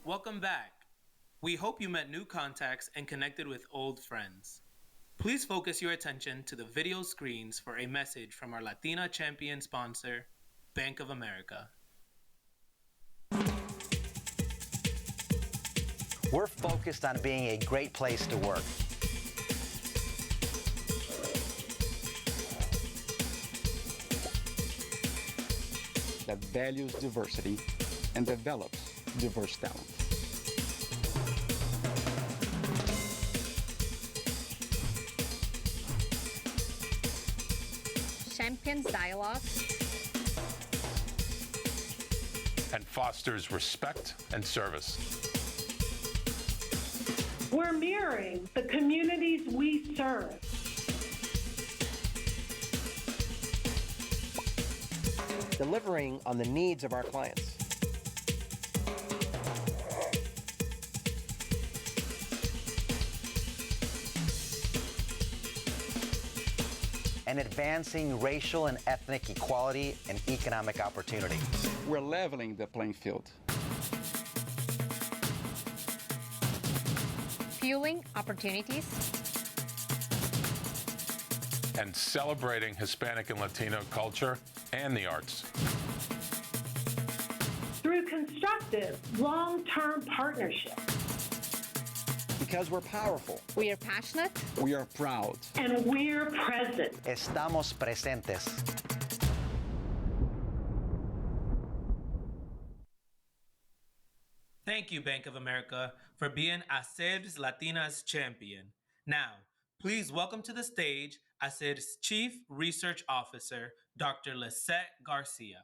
Welcome back. We hope you met new contacts and connected with old friends. Please focus your attention to the video screens for a message from our Latina champion sponsor, Bank of America. We're focused on being a great place to work. That values diversity and develops diverse talent. Champions dialogue and fosters respect and service. We're mirroring the communities we serve. Delivering on the needs of our clients. And advancing racial and ethnic equality and economic opportunity. We're leveling the playing field. fueling opportunities, and celebrating Hispanic and Latino culture and the arts. Through constructive, long-term partnerships. Because we're powerful. we are passionate, We are proud. And we're present. Estamos presentes. Thank you, Bank of America, for being ACER's Latinas champion. Now, please welcome to the stage ACER's Chief Research Officer, Dr. Lisette Garcia.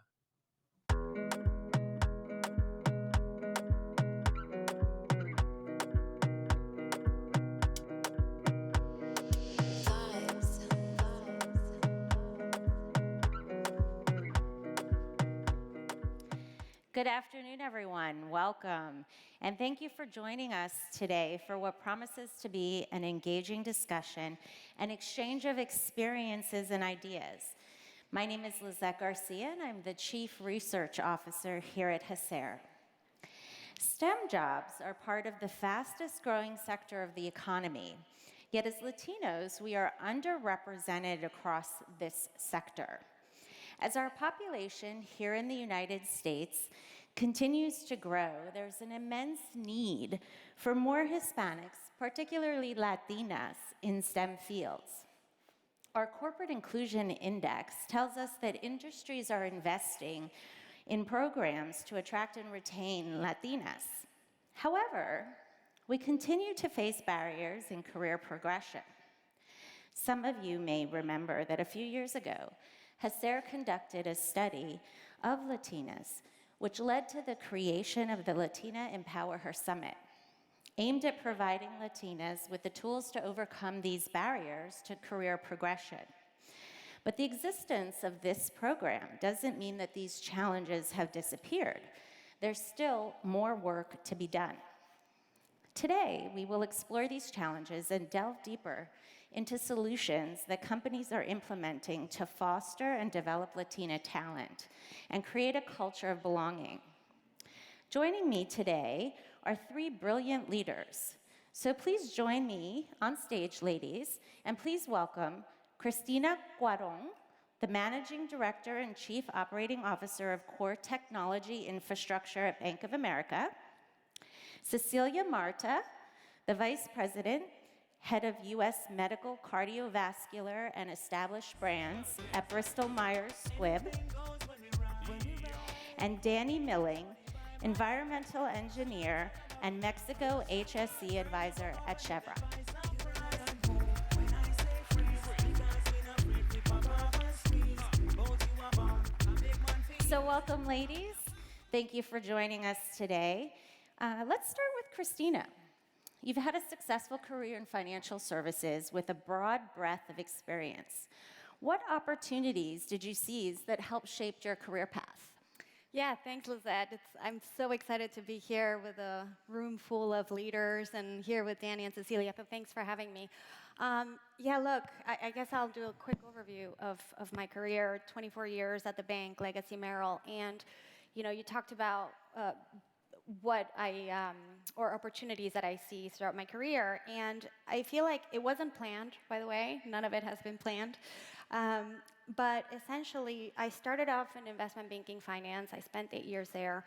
Good afternoon, everyone. Welcome. And thank you for joining us today for what promises to be an engaging discussion and exchange of experiences and ideas. My name is Lisette Garcia, and I'm the Chief Research Officer here at ACER. STEM jobs are part of the fastest growing sector of the economy. Yet as Latinos, we are underrepresented across this sector. As our population here in the United States continues to grow, there's an immense need for more Hispanics, particularly Latinas, in STEM fields. Our Corporate Inclusion Index tells us that industries are investing in programs to attract and retain Latinas. However, we continue to face barriers in career progression. Some of you may remember that a few years ago, ACER conducted a study of Latinas, which led to the creation of the Latina Empower Her Summit, aimed at providing Latinas with the tools to overcome these barriers to career progression. But the existence of this program doesn't mean that these challenges have disappeared. There's still more work to be done. Today, we will explore these challenges and delve deeper into solutions that companies are implementing to foster and develop Latina talent and create a culture of belonging. Joining me today are three brilliant leaders. So please join me on stage, ladies, and please welcome Cristina Cuaron, the Managing Director and Chief Operating Officer of Core Technology Infrastructure at Bank of America, Cecilia Marta, the Vice President, Head of U.S. Medical, Cardiovascular, and Established Brands at Bristol Myers Squibb, and Danny Milling, Environmental Engineer and Mexico HSE Advisor at Chevron. So welcome, ladies. Thank you for joining us today. Let's start with Cristina. You've had a successful career in financial services with a broad breadth of experience. What opportunities did you seize that helped shape your career path? Yeah, thanks, Lisette. I'm so excited to be here with a room full of leaders and here with Danny and Cecilia, so thanks for having me. I guess I'll do a quick overview of my career, 24 years at the bank, Legacy Merrill, and you talked about what or opportunities that I see throughout my career. And I feel like it wasn't planned, by the way. None of it has been planned. But essentially, I started off in investment banking finance. I spent 8 years there.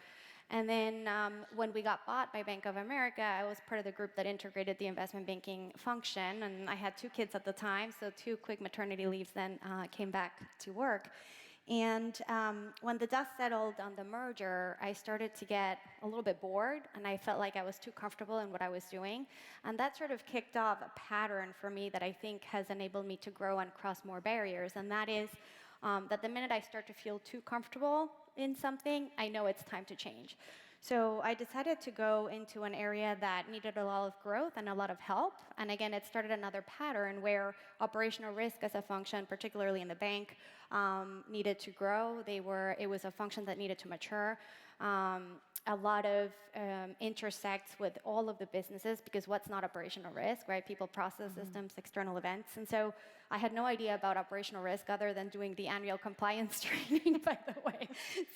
And then when we got bought by Bank of America, I was part of the group that integrated the investment banking function. And I had 2 kids at the time, so 2 quick maternity leaves, then came back to work. And when the dust settled on the merger, I started to get a little bit bored, and I felt like I was too comfortable in what I was doing. And that sort of kicked off a pattern for me that I think has enabled me to grow and cross more barriers. And that is that the minute I start to feel too comfortable in something, I know it's time to change. So I decided to go into an area that needed a lot of growth and a lot of help. And again, it started another pattern where operational risk as a function, particularly in the bank, needed to grow. It was a function that needed to mature. A lot of intersects with all of the businesses, because what's not operational risk, right? People, process, systems, external events. And so I had no idea about operational risk other than doing the annual compliance training, by the way.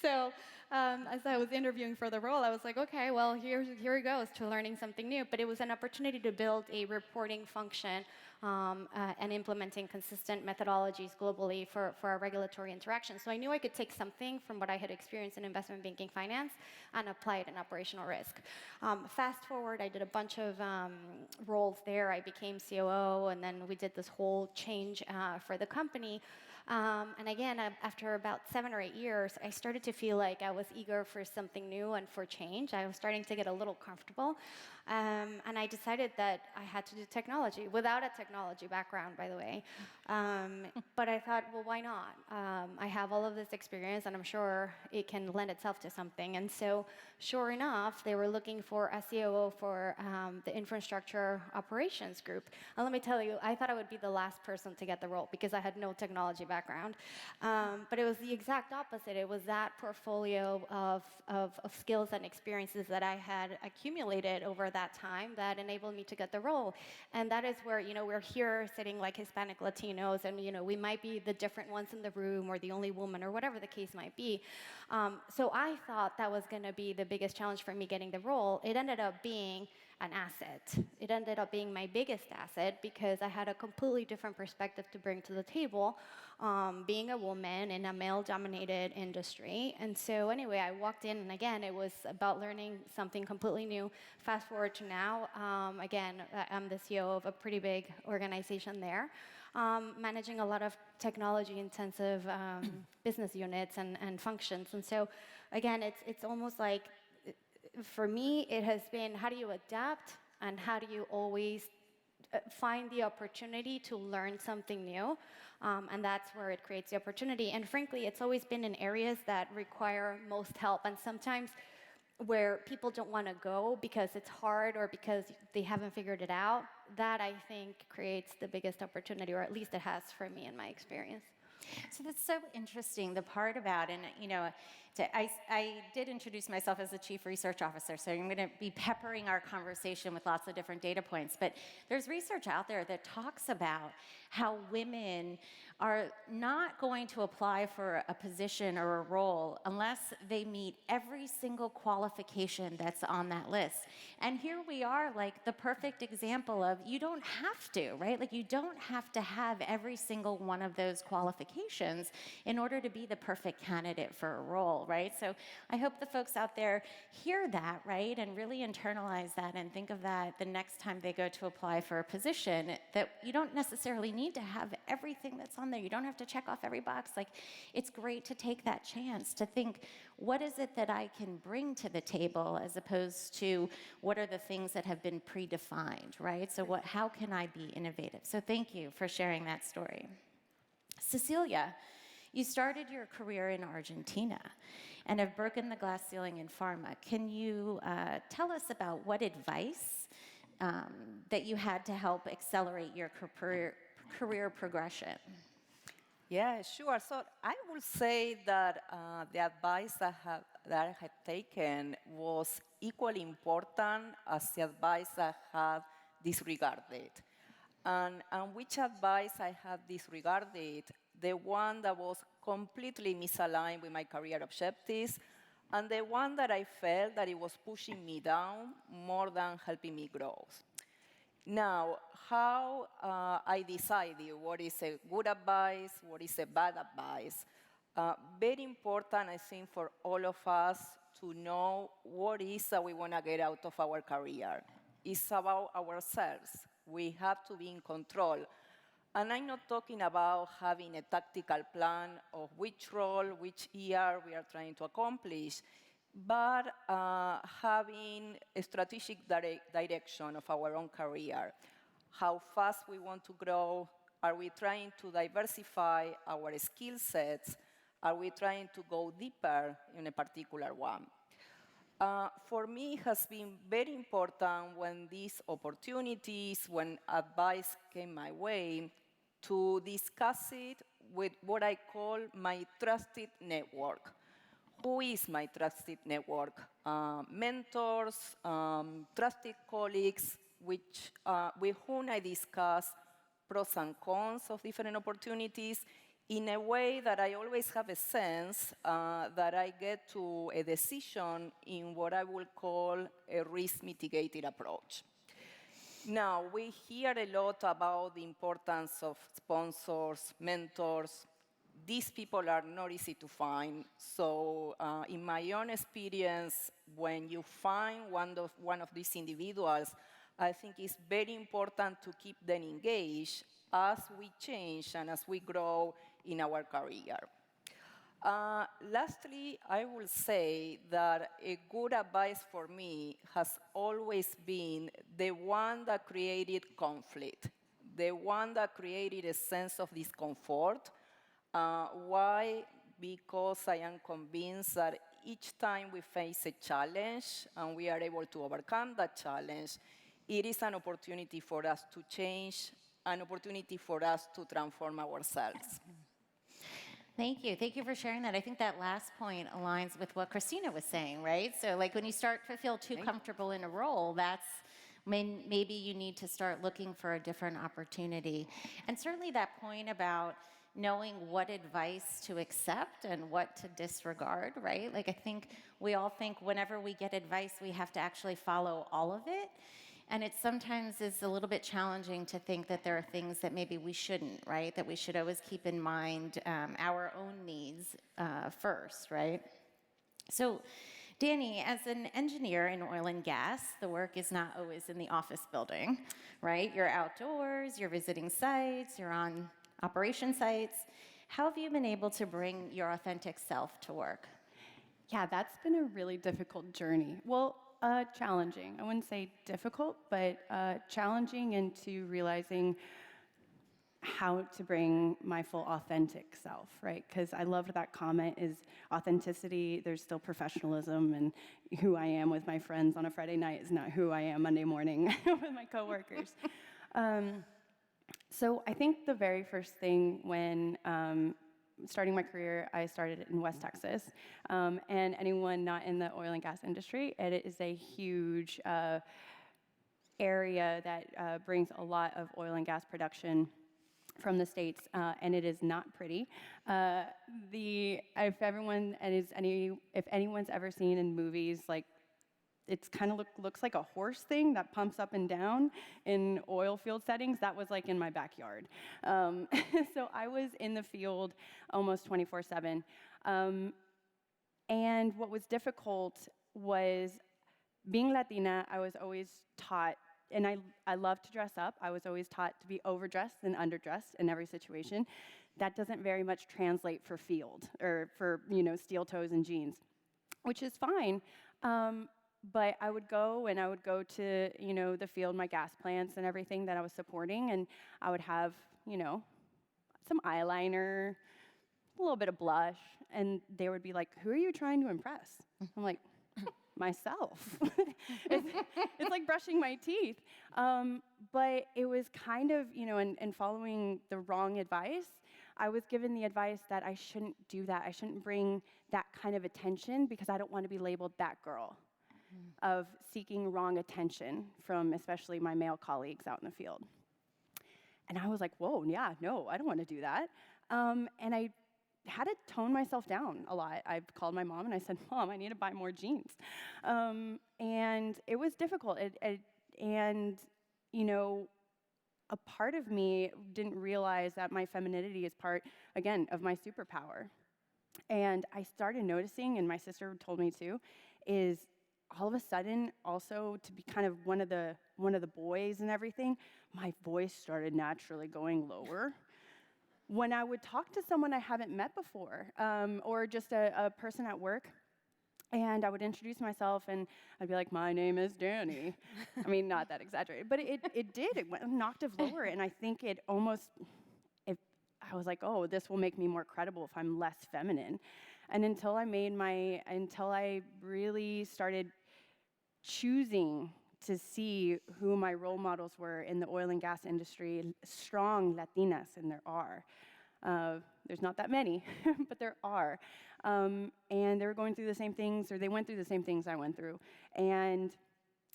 So as I was interviewing for the role, I was like, okay, well, here it goes to learning something new. But it was an opportunity to build a reporting function and implementing consistent methodologies globally for our regulatory interactions. So I knew I could take something from what I had experienced in investment banking finance and apply it in operational risk. Fast forward, I did a bunch of roles there. I became COO, and then we did this whole change for the company. And again, after about 7 or 8 years, I started to feel like I was eager for something new and for change. I was starting to get a little comfortable. And I decided that I had to do technology, without a technology background, by the way. But I thought, well, why not? I have all of this experience, and I'm sure it can lend itself to something. And so, sure enough, they were looking for a COO for the infrastructure operations group. And let me tell you, I thought I would be the last person to get the role because I had no technology background. But it was the exact opposite. It was that portfolio of skills and experiences that I had accumulated over that time that enabled me to get the role. And that is where, we're here sitting like Hispanic Latinos, and, we might be the different ones in the room or the only woman or whatever the case might be. So I thought that was going to be the biggest challenge for me getting the role. It ended up being an asset. It ended up being my biggest asset because I had a completely different perspective to bring to the table, being a woman in a male-dominated industry. And so anyway, I walked in, and again, it was about learning something completely new. Fast forward to now, again, I'm the CEO of a pretty big organization there, managing a lot of technology-intensive business units and functions. And so again, it's almost like, for me, it has been, how do you adapt, and how do you always find the opportunity to learn something new? And that's where it creates the opportunity. And frankly, it's always been in areas that require most help, and sometimes where people don't want to go because it's hard or because they haven't figured it out. That, I think, creates the biggest opportunity, or at least it has for me in my experience. So that's so interesting, the part about, and I did introduce myself as the Chief Research Officer, so I'm going to be peppering our conversation with lots of different data points. But there's research out there that talks about how women are not going to apply for a position or a role unless they meet every single qualification that's on that list. And here we are, like the perfect example of, you don't have to, right? Like, you don't have to have every single one of those qualifications in order to be the perfect candidate for a role, right? So I hope the folks out there hear that, right? And really internalize that and think of that the next time they go to apply for a position, that you don't necessarily need to have everything that's on there. You don't have to check off every box. Like, it's great to take that chance to think, what is it that I can bring to the table, as opposed to what are the things that have been predefined, right? So how can I be innovative? So thank you for sharing that story. Cecilia, you started your career in Argentina and have broken the glass ceiling in pharma. Can you tell us about what advice that you had to help accelerate your career progression? Yeah, sure. So I would say that the advice that I had taken was equally important as the advice I had disregarded. And which advice I had disregarded? The one that was completely misaligned with my career objectives and the one that I felt that it was pushing me down more than helping me grow. Now, how I decided what is a good advice, what is a bad advice. Very important, I think, for all of us to know what is that we want to get out of our career. It's about ourselves. We have to be in control. And I'm not talking about having a tactical plan of which role, which year we are trying to accomplish, but having a strategic direction of our own career. How fast we want to grow. Are we trying to diversify our skill sets? Are we trying to go deeper in a particular one? For me, it has been very important when these opportunities, when advice came my way, to discuss it with what I call my trusted network. Who is my trusted network? Mentors, trusted colleagues, with whom I discuss pros and cons of different opportunities in a way that I always have a sense that I get to a decision in what I will call a risk-mitigated approach. Now, we hear a lot about the importance of sponsors, mentors. These people are not easy to find. So in my own experience, when you find one of these individuals, I think it's very important to keep them engaged as we change and as we grow in our career. Lastly, I will say that a good advice for me has always been the one that created conflict, the one that created a sense of discomfort. Why? Because I am convinced that each time we face a challenge and we are able to overcome that challenge, it is an opportunity for us to change, an opportunity for us to transform ourselves. Thank you. Thank you for sharing that. I think that last point aligns with what Christina was saying, right? So like when you start to feel too comfortable in a role, that's when maybe you need to start looking for a different opportunity. And certainly that point about knowing what advice to accept and what to disregard, right? Like I think we all think whenever we get advice, we have to actually follow all of it. And it sometimes is a little bit challenging to think that there are things that maybe we shouldn't, right? That we should always keep in mind our own needs first, right? So, Danny, as an engineer in oil and gas, the work is not always in the office building, right? You're outdoors, you're visiting sites, you're on operation sites. How have you been able to bring your authentic self to work? Yeah, that's been a really difficult journey. Well, challenging. I wouldn't say difficult, but challenging into realizing how to bring my full authentic self, right? Because I loved that comment is authenticity, there's still professionalism, and who I am with my friends on a Friday night is not who I am Monday morning with my coworkers. So I think the very first thing when starting my career, I started in West Texas. And anyone not in the oil and gas industry, it is a huge area that brings a lot of oil and gas production from the States, and it is not pretty. If anyone's ever seen in movies, like it's kind of looks like a horse thing that pumps up and down in oil field settings. That was like in my backyard. So I was in the field almost 24/7. And what was difficult was being Latina, I was always taught, and I love to dress up. I was always taught to be overdressed and underdressed in every situation. That doesn't very much translate for field or for, steel toes and jeans, which is fine. But I would go to, the field, my gas plants and everything that I was supporting, and I would have, some eyeliner, a little bit of blush, and they would be like, "Who are you trying to impress?" I'm like, myself. it's like brushing my teeth. But it was kind of, and following the wrong advice, I was given the advice that I shouldn't do that. I shouldn't bring that kind of attention because I don't want to be labeled that girl. Of seeking wrong attention from especially my male colleagues out in the field. And I was like, whoa, yeah, no, I don't want to do that. And I had to tone myself down a lot. I called my mom and I said, Mom, I need to buy more jeans. And it was difficult. And, you know, a part of me didn't realize that my femininity is part, again, of my superpower. And I started noticing, and my sister told me too, is all of a sudden, also to be kind of one of the boys and everything, my voice started naturally going lower. When I would talk to someone I haven't met before, or just a person at work, and I would introduce myself, and I'd be like, my name is Danny. I mean, not that exaggerated, but it did. It went an octave lower, and I think it almost, I was like, oh, this will make me more credible if I'm less feminine. And until I really started choosing to see who my role models were in the oil and gas industry, strong Latinas, and there are. There's not that many, but there are. And they were going through the same things, or they went through the same things I went through. And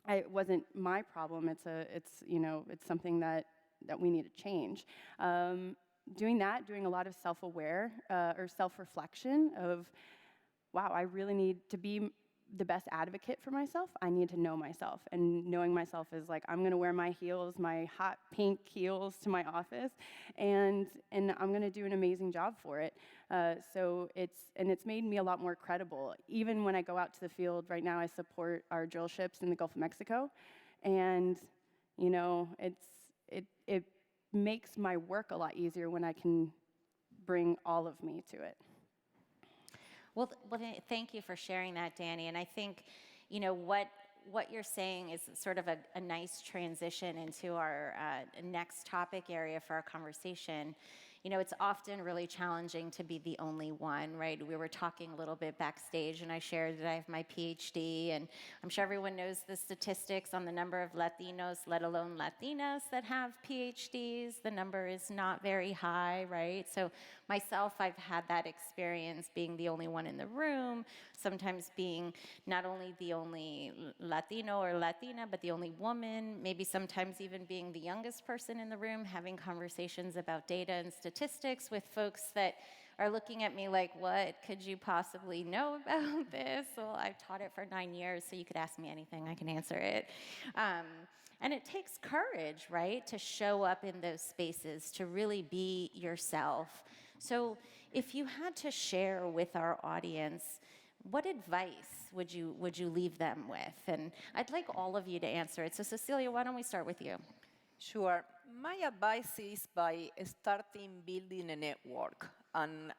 it wasn't my problem. It's something that we need to change. Doing a lot of self-aware or self-reflection of, wow, I really need to be the best advocate for myself. I need to know myself, and knowing myself is like, I'm gonna wear my heels, my hot pink heels to my office, and I'm gonna do an amazing job for it. So it's made me a lot more credible. Even when I go out to the field right now, I support our drill ships in the Gulf of Mexico, and you know, it makes my work a lot easier when I can bring all of me to it. Well, thank you for sharing that, Danny. And I think, you know, what you're saying is sort of a nice transition into our next topic area for our conversation. You know, it's often really challenging to be the only one, right? We were talking a little bit backstage, and I shared that I have my PhD, and I'm sure everyone knows the statistics on the number of Latinos, let alone Latinas, that have PhDs. The number is not very high, right? So myself, I've had that experience being the only one in the room, sometimes being not only the only Latino or Latina, but the only woman, maybe sometimes even being the youngest person in the room, having conversations about data and statistics with folks that are looking at me like, what could you possibly know about this? Well, I've taught it for 9 years, so you could ask me anything, I can answer it. And it takes courage, right, to show up in those spaces, to really be yourself. So if you had to share with our audience, what advice would you leave them with? And I'd like all of you to answer it. So Cecilia, why don't we start with you? Sure. My advice is by starting building a network. And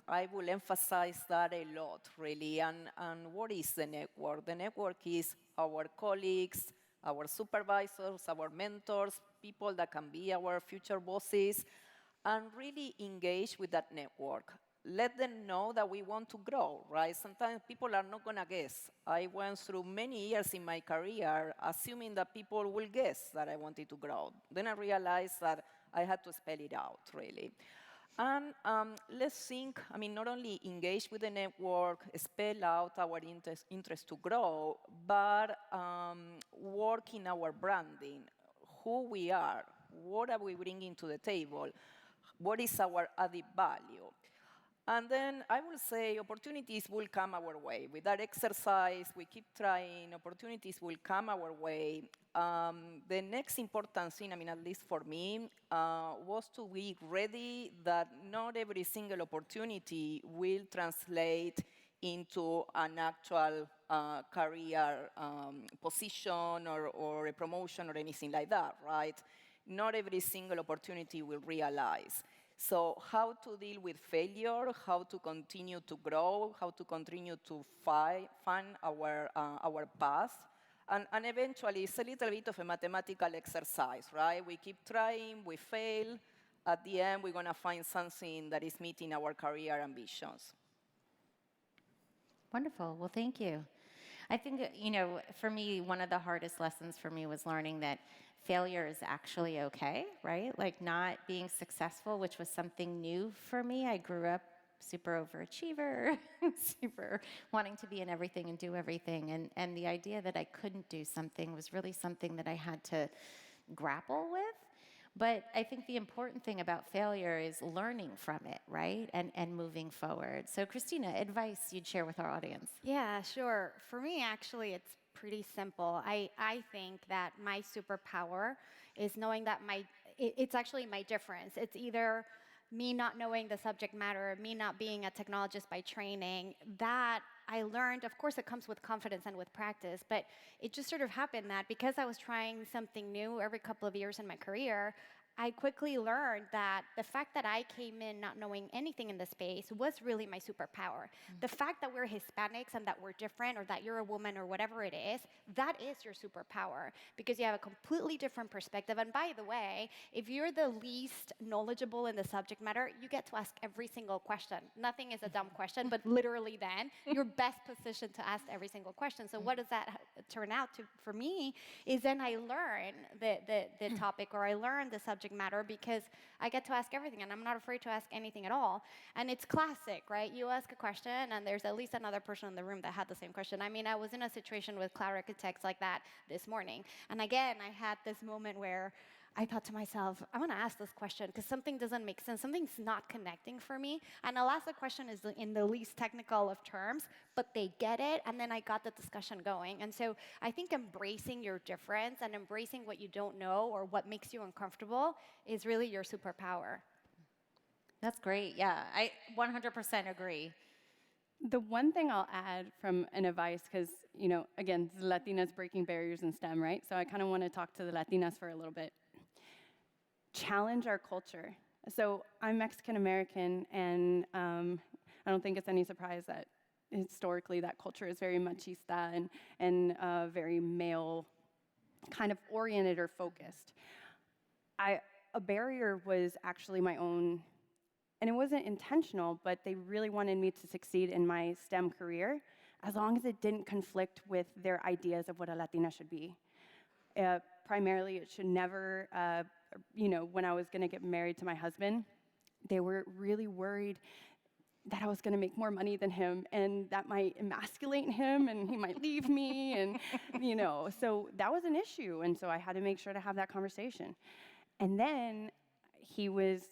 I will emphasize that a lot, really. And what is the network? The network is our colleagues, our supervisors, our mentors, people that can be our future bosses, and really engage with that network. Let them know that we want to grow, right? Sometimes people are not gonna guess. I went through many years in my career assuming that people will guess that I wanted to grow. Then I realized that I had to spell it out, really. And let's think, I mean, not only engage with the network, spell out our interest to grow, but work in our branding, who we are, what are we bringing to the table, what is our added value. And then I will say opportunities will come our way. With that exercise, we keep trying, opportunities will come our way. The next important thing, I mean, at least for me, was to be ready that not every single opportunity will translate into an actual career position or a promotion or anything like that, right? Not every single opportunity will realize. So how to deal with failure, how to continue to grow, how to continue to find our path. And eventually, it's a little bit of a mathematical exercise, right? We keep trying, we fail. At the end, we're going to find something that is meeting our career ambitions. Wonderful. Well, thank you. I think, you know, for me, one of the hardest lessons for me was learning that failure is actually okay, right? Like not being successful, which was something new for me. I grew up super overachiever, super wanting to be in everything and do everything. And the idea that I couldn't do something was really something that I had to grapple with. But I think the important thing about failure is learning from it, right? And moving forward. So, Christina, advice you'd share with our audience? Yeah, sure. For me, actually, it's pretty simple. I think that my superpower is knowing that it's actually my difference. It's either me not knowing the subject matter, me not being a technologist by training, that I learned, of course, it comes with confidence and with practice, but it just sort of happened that because I was trying something new every couple of years in my career, I quickly learned that the fact that I came in not knowing anything in the space was really my superpower. The fact that we're Hispanics and that we're different, or that you're a woman or whatever it is, that is your superpower because you have a completely different perspective. And by the way, if you're the least knowledgeable in the subject matter, you get to ask every single question. Nothing is a dumb question, but literally then you're best positioned to ask every single question. So what does that turn out to for me is then I learn the topic, or I learn the subject matter because I get to ask everything and I'm not afraid to ask anything at all. And it's classic, right? You ask a question and there's at least another person in the room that had the same question. I mean, I was in a situation with cloud architects like that this morning. And again, I had this moment where I thought to myself, I'm going to ask this question because something doesn't make sense. Something's not connecting for me. And I'll ask the question in the least technical of terms, but they get it. And then I got the discussion going. And so I think embracing your difference and embracing what you don't know or what makes you uncomfortable is really your superpower. That's great. Yeah, I 100% agree. The one thing I'll add from an advice, because, again, the Latinas breaking barriers in STEM, right? So I kind of want to talk to the Latinas for a little bit. Challenge our culture. So I'm Mexican American, and I don't think it's any surprise that historically that culture is very machista and very male kind of oriented or focused. A barrier was actually my own, and it wasn't intentional, but they really wanted me to succeed in my STEM career as long as it didn't conflict with their ideas of what a Latina should be. Primarily, it should never, when I was going to get married to my husband, they were really worried that I was going to make more money than him and that might emasculate him and he might leave me and, so that was an issue. And so I had to make sure to have that conversation. And then he was,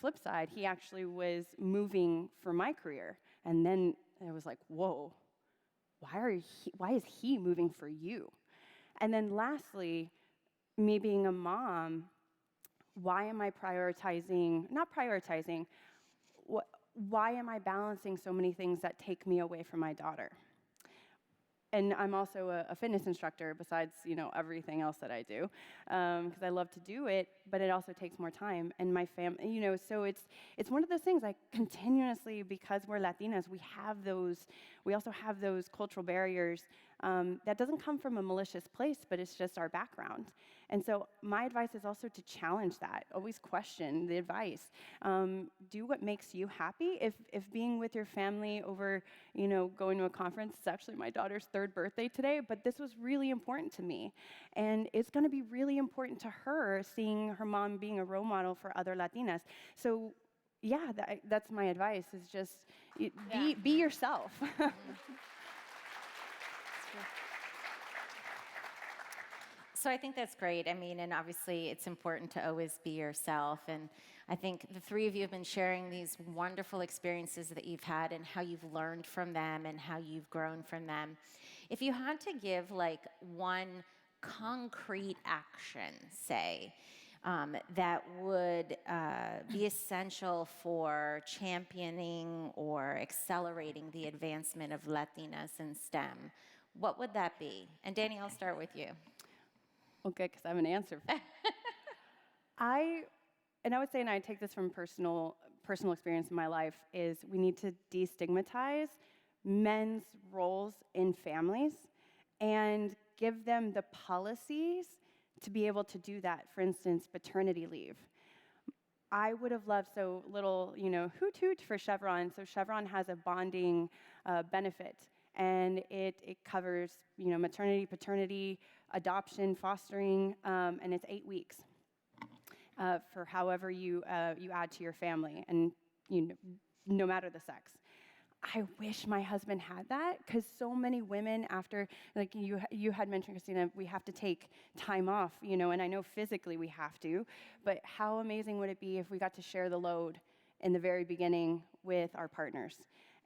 flip side, he actually was moving for my career. And then I was like, whoa, why is he moving for you? And then lastly, me being a mom, why am I why am I balancing so many things that take me away from my daughter? And I'm also a fitness instructor besides, everything else that I do, because I love to do it, but it also takes more time. And my family, so it's one of those things, like continuously, because we're Latinas, we also have those cultural barriers that doesn't come from a malicious place, but it's just our background. And so my advice is also to challenge that. Always question the advice. Do what makes you happy. If being with your family over, going to a conference, it's actually my daughter's 3rd birthday today, but this was really important to me. And it's going to be really important to her, seeing her mom being a role model for other Latinas. So yeah, that's my advice, is just be yourself. So I think that's great. I mean, and obviously it's important to always be yourself. And I think the three of you have been sharing these wonderful experiences that you've had and how you've learned from them and how you've grown from them. If you had to give one concrete action, say, that would be essential for championing or accelerating the advancement of Latinas in STEM, what would that be? And Danny, I'll start with you. Okay, because I have an answer. I would say, and I take this from personal experience in my life, is we need to destigmatize men's roles in families and give them the policies to be able to do that. For instance, paternity leave. I would have loved, hoot hoot for Chevron. So Chevron has a bonding benefit, and it covers, maternity, paternity, adoption, fostering, and it's 8 weeks for however you add to your family, and no matter the sex. I wish my husband had that, because so many women after, like you had mentioned, Christina, we have to take time off, and I know physically we have to, but how amazing would it be if we got to share the load in the very beginning with our partners?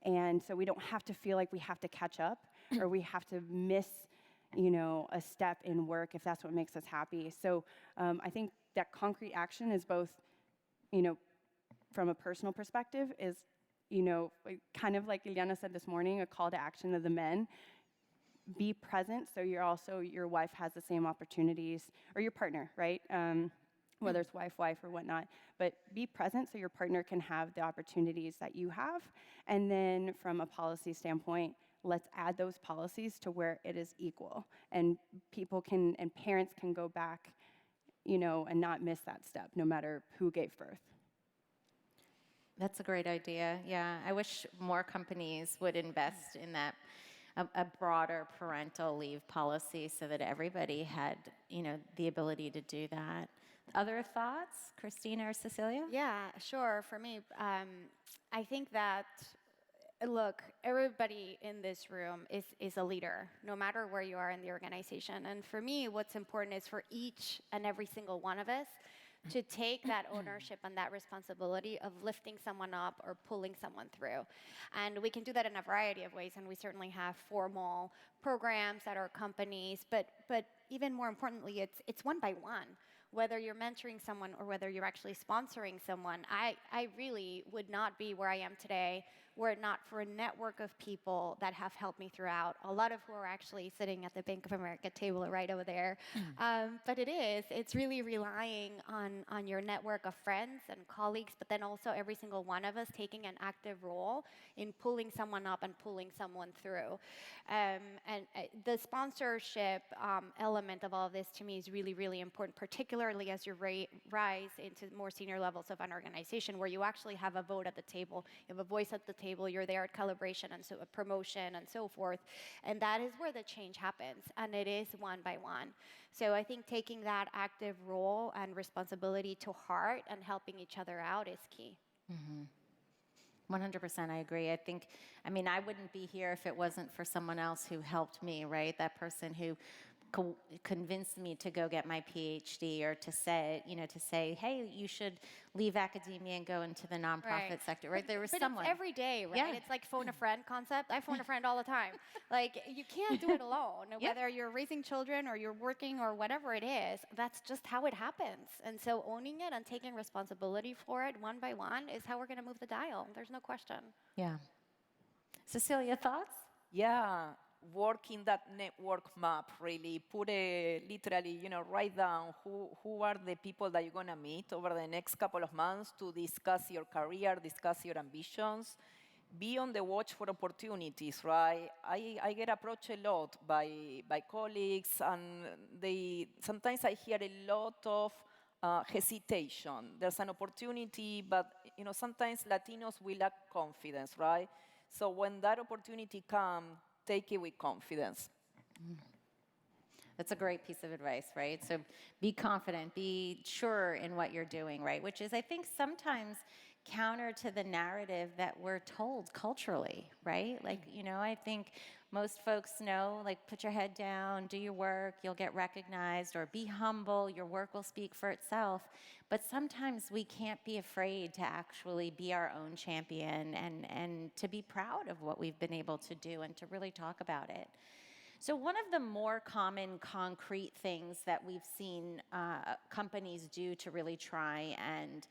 And so we don't have to feel like we have to catch up or we have to miss, a step in work if that's what makes us happy. So I think that concrete action is both, from a personal perspective, is kind of like Ileana said this morning, a call to action of the men. Be present so your wife has the same opportunities, or your partner, right? Whether it's wife, or whatnot. But be present so your partner can have the opportunities that you have. And then from a policy standpoint, let's add those policies to where it is equal. And parents can go back, and not miss that step, no matter who gave birth. That's a great idea. Yeah, I wish more companies would invest in that, a broader parental leave policy, so that everybody had, the ability to do that. Other thoughts, Christina or Cecilia? Yeah, sure. For me, I think that, look, everybody in this room is a leader, no matter where you are in the organization. And for me, what's important is for each and every single one of us to take that ownership and that responsibility of lifting someone up or pulling someone through. And we can do that in a variety of ways, and we certainly have formal programs at our companies, but even more importantly, it's one by one. Whether you're mentoring someone or whether you're actually sponsoring someone, I really would not be where I am today were it not for a network of people that have helped me throughout, a lot of who are actually sitting at the Bank of America table right over there. But it's really relying on your network of friends and colleagues, but then also every single one of us taking an active role in pulling someone up and pulling someone through. The sponsorship element of all of this to me is really, really important, particularly as you rise into more senior levels of an organization where you actually have a vote at the table, you have a voice at the table, you're there at calibration and so promotion and so forth. And that is where the change happens, and it is one by one. So I think taking that active role and responsibility to heart and helping each other out is key. 100%, I agree. I wouldn't be here if it wasn't for someone else who helped me, right? That person who convinced me to go get my PhD, or to say, hey, you should leave academia and go into the nonprofit sector, right? There was someone. It's every day, right? Yeah. It's like phone a friend concept. I phone a friend all the time. Like, you can't do it alone. Yeah. Whether you're raising children or you're working or whatever it is, that's just how it happens. And so owning it and taking responsibility for it one by one is how we're going to move the dial. There's no question. Yeah. Cecilia, thoughts? Yeah, working that network map, really put literally, write down who are the people that you're going to meet over the next couple of months to discuss your career, discuss your ambitions. Be on the watch for opportunities, right? I get approached a lot by colleagues, and sometimes I hear a lot of hesitation. There's an opportunity, but sometimes Latinos we lack confidence, right? So when that opportunity comes, take it with confidence. That's a great piece of advice, right? So be confident, be sure in what you're doing, right? Which is, I think, sometimes counter to the narrative that we're told culturally, right? Like, I think most folks know, like, put your head down, do your work, you'll get recognized, or be humble, your work will speak for itself. But sometimes we can't be afraid to actually be our own champion and to be proud of what we've been able to do and to really talk about it. So one of the more common concrete things that we've seen companies do to really try and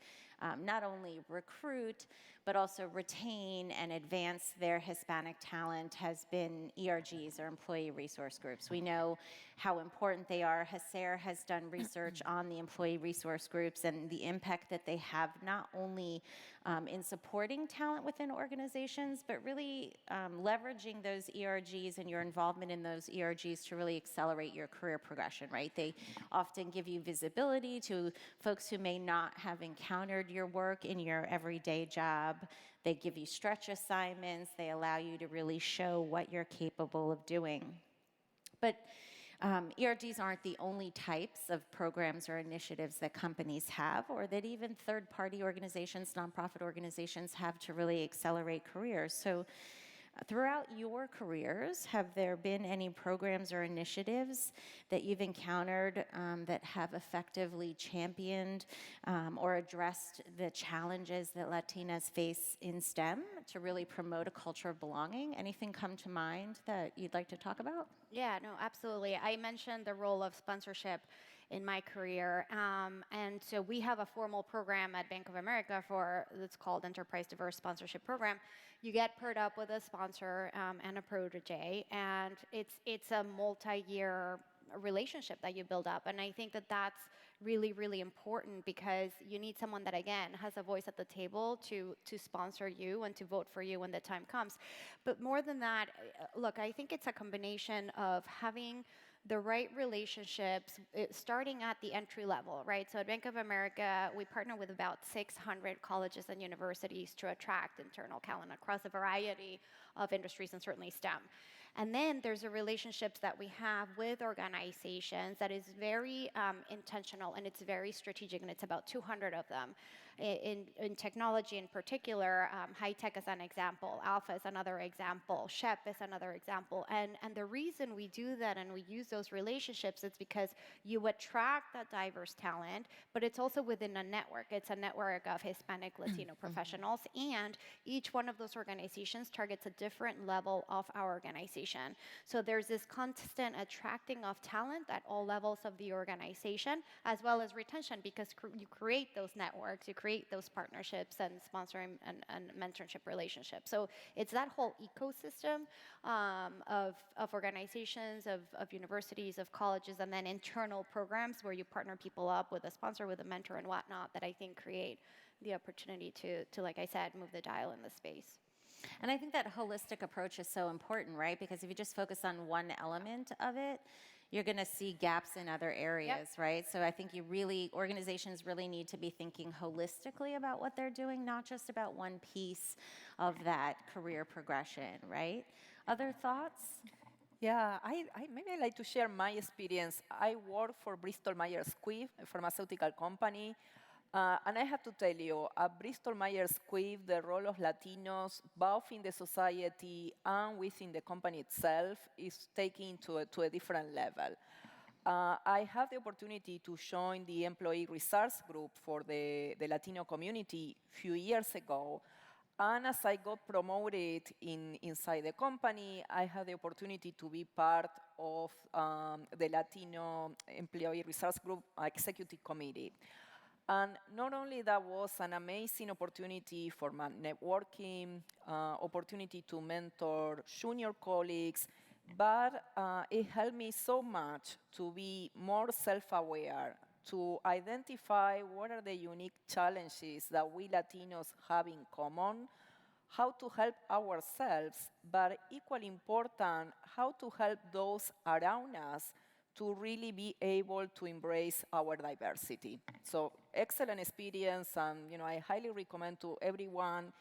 not only recruit, but also retain and advance their Hispanic talent has been ERGs, or employee resource groups. We know how important they are. HACER has done research on the employee resource groups and the impact that they have, not only in supporting talent within organizations, but really leveraging those ERGs and your involvement in those ERGs to really accelerate your career progression, right? They often give you visibility to folks who may not have encountered your work in your everyday job. They give you stretch assignments. They allow you to really show what you're capable of doing. But ERGs aren't the only types of programs or initiatives that companies have, or that even third-party organizations, nonprofit organizations have to really accelerate careers. So throughout your careers, have there been any programs or initiatives that you've encountered that have effectively championed or addressed the challenges that Latinas face in STEM to really promote a culture of belonging? Anything come to mind that you'd like to talk about? Yeah, no, absolutely. I mentioned the role of sponsorship in my career. And so we have a formal program at Bank of America for that's called Enterprise Diverse Sponsorship Program. You get paired up with a sponsor and a protege, and it's a multi-year relationship that you build up. And I think that that's really, really important because you need someone that, again, has a voice at the table to sponsor you and to vote for you when the time comes. But more than that, look, I think it's a combination of having the right relationships, starting at the entry level, right? So at Bank of America, we partner with about 600 colleges and universities to attract internal talent across a variety of industries and certainly STEM. And then there's the relationships that we have with organizations that is very intentional and it's very strategic, and it's about 200 of them. In technology in particular, high tech is an example, Alpha is another example, SHEP is another example. And the reason we do that and we use those relationships is because you attract that diverse talent, but it's also within a network. It's a network of Hispanic, Latino professionals, and each one of those organizations targets a different level of our organization. So there's this constant attracting of talent at all levels of the organization, as well as retention, because you create those networks, you create those partnerships and sponsoring and mentorship relationships. So it's that whole ecosystem of organizations, of universities, of colleges, and then internal programs where you partner people up with a sponsor, with a mentor and whatnot, that I think create the opportunity to, like I said, move the dial in the space. And I think that holistic approach is so important, right? Because if you just focus on one element of it, you're going to see gaps in other areas, right? So I think organizations really need to be thinking holistically about what they're doing, not just about one piece of that career progression, right? Other thoughts? Yeah, maybe I'd like to share my experience. I work for Bristol Myers Squibb, a pharmaceutical company. And I have to tell you, at Bristol Myers Squibb, the role of Latinos, both in the society and within the company itself, is taken to a different level. I had the opportunity to join the employee resource group for the Latino community a few years ago. And as I got promoted inside the company, I had the opportunity to be part of the Latino employee resource group executive committee. And not only that was an amazing opportunity for my networking, opportunity to mentor junior colleagues, but it helped me so much to be more self-aware, to identify what are the unique challenges that we Latinos have in common, how to help ourselves, but equally important, how to help those around us to really be able to embrace our diversity. So excellent experience, and I highly recommend to everyone,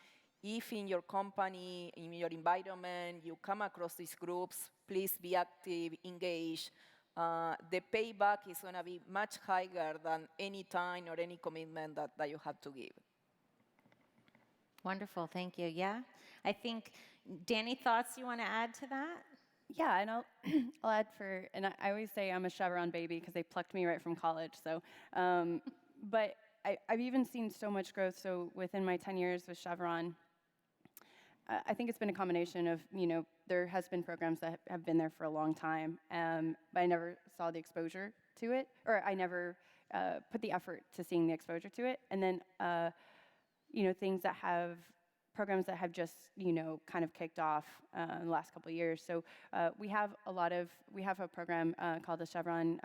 if in your company, in your environment, you come across these groups, please be active, engage. The payback is going to be much higher than any time or any commitment that you have to give. Wonderful, thank you. Yeah, I think, Danny, thoughts you want to add to that? Yeah, and I'll add and I always say I'm a Chevron baby because they plucked me right from college. So, but I've even seen so much growth. So within my 10 years with Chevron, I think it's been a combination of, there has been programs that have been there for a long time, but I never saw the exposure to it, or I never put the effort to seeing the exposure to it. And then, programs that have just, kind of kicked off in the last couple of years. So we have a program called the Chevron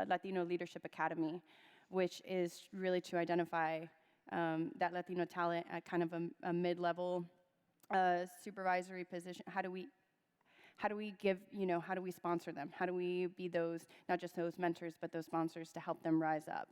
Latino Leadership Academy, which is really to identify that Latino talent at kind of a mid-level supervisory position. How do we sponsor them? How do we be those, not just those mentors, but those sponsors to help them rise up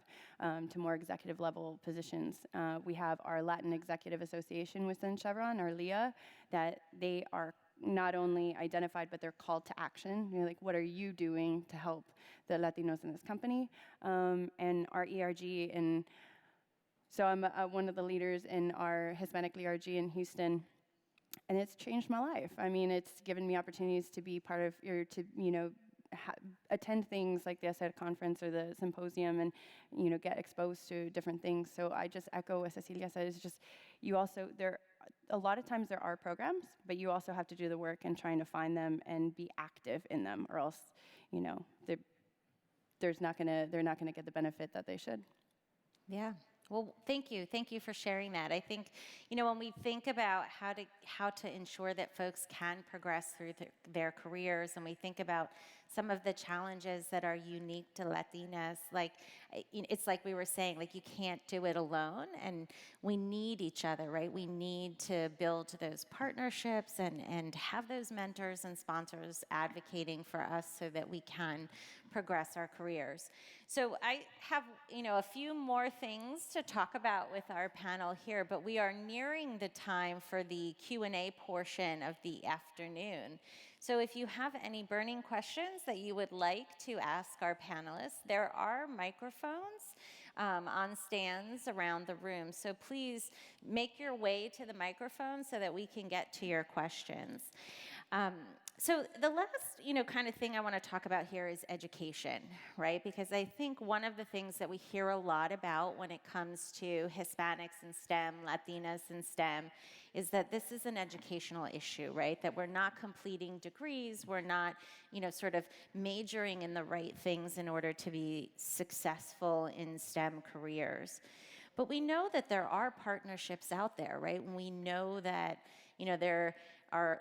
to more executive level positions? We have our Latin Executive Association within Chevron, our LEA, that they are not only identified, but they're called to action. You know, like, what are you doing to help the Latinos in this company? And our ERG, and so I'm one of the leaders in our Hispanic ERG in Houston, and it's changed my life. I mean, it's given me opportunities to be part of, or to, attend things like the SED conference or the symposium, and, get exposed to different things. So I just echo what Cecilia said, it's just, a lot of times there are programs, but you also have to do the work and trying to find them and be active in them, or else, they're not gonna get the benefit that they should. Yeah. Well, thank you. Thank you for sharing that. I think, when we think about how to ensure that folks can progress through their careers, and we think about some of the challenges that are unique to Latinas, like, it's like we were saying, like, you can't do it alone, and we need each other, right? We need to build those partnerships and have those mentors and sponsors advocating for us so that we can progress our careers. So I have, a few more things to talk about with our panel here, but we are nearing the time for the Q&A portion of the afternoon. So if you have any burning questions that you would like to ask our panelists, there are microphones on stands around the room. So please make your way to the microphone so that we can get to your questions. So the last, kind of thing I want to talk about here is education, right? Because I think one of the things that we hear a lot about when it comes to Hispanics in STEM, Latinas in STEM, is that this is an educational issue, right? That we're not completing degrees, we're not, sort of majoring in the right things in order to be successful in STEM careers. But we know that there are partnerships out there, right? We know that, there are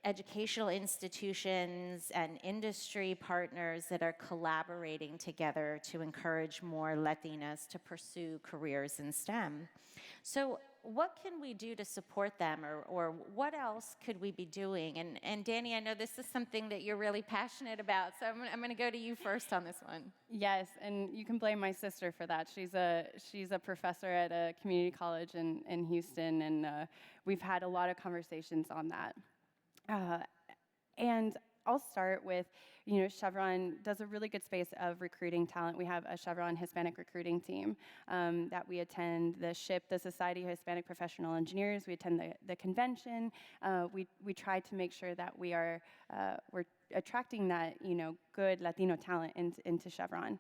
educational institutions and industry partners that are collaborating together to encourage more Latinas to pursue careers in STEM. So what can we do to support them, or what else could we be doing? And Danny, I know this is something that you're really passionate about, so I'm going to go to you first on this one. Yes, and you can blame my sister for that. She's a professor at a community college in Houston, and we've had a lot of conversations on that. And I'll start with, Chevron does a really good space of recruiting talent. We have a Chevron Hispanic recruiting team that we attend the SHIP, the Society of Hispanic Professional Engineers. We attend the convention. We try to make sure that we're attracting that, good Latino talent into Chevron.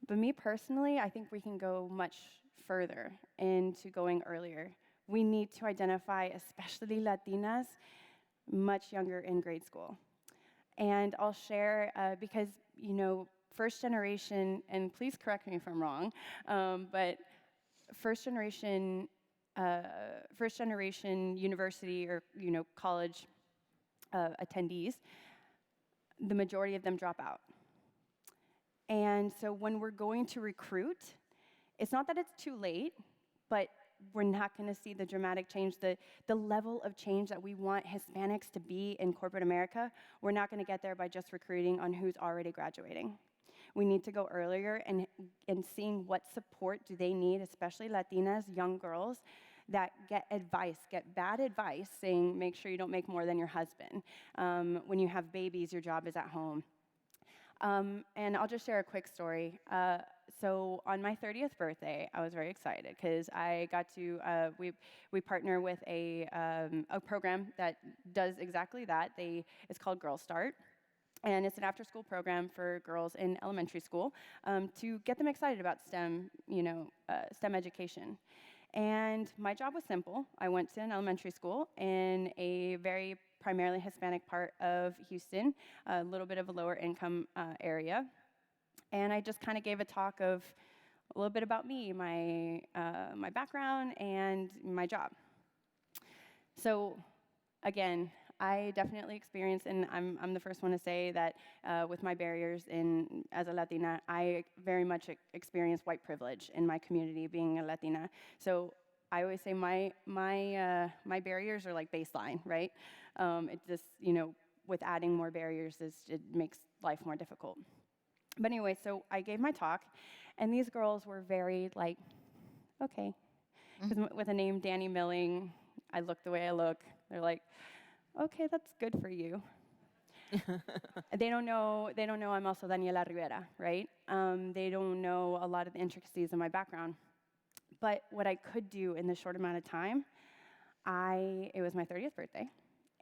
But me personally, I think we can go much further into going earlier. We need to identify, especially Latinas, much younger in grade school. And I'll share, because, first generation, and please correct me if I'm wrong, but first generation university or, college attendees, the majority of them drop out. And so when we're going to recruit, it's not that it's too late, but we're not going to see the dramatic change, the level of change that we want Hispanics to be in corporate America. We're not going to get there by just recruiting on who's already graduating. We need to go earlier and seeing what support do they need, especially Latinas, young girls, that get bad advice saying, make sure you don't make more than your husband. When you have babies, your job is at home. And I'll just share a quick story. So on my 30th birthday, I was very excited because I got to, we partner with a program that does exactly that. It's called Girl Start. And it's an after-school program for girls in elementary school to get them excited about STEM, STEM education. And my job was simple. I went to an elementary school in a very primarily Hispanic part of Houston, a little bit of a lower income area. And I just kind of gave a talk of a little bit about me, my background, and my job. So again, I definitely experienced, and I'm the first one to say that with my barriers as a Latina, I very much experienced white privilege in my community being a Latina. So I always say my barriers are like baseline, right? It just, with adding more barriers, it makes life more difficult. But anyway, so I gave my talk, and these girls were very like, okay. Because with a name, Danny Milling, I look the way I look. They're like, Okay, that's good for you. They don't know I'm also Daniela Rivera, right? They don't know a lot of the intricacies of my background. But what I could do in this short amount of time, it was my 30th birthday,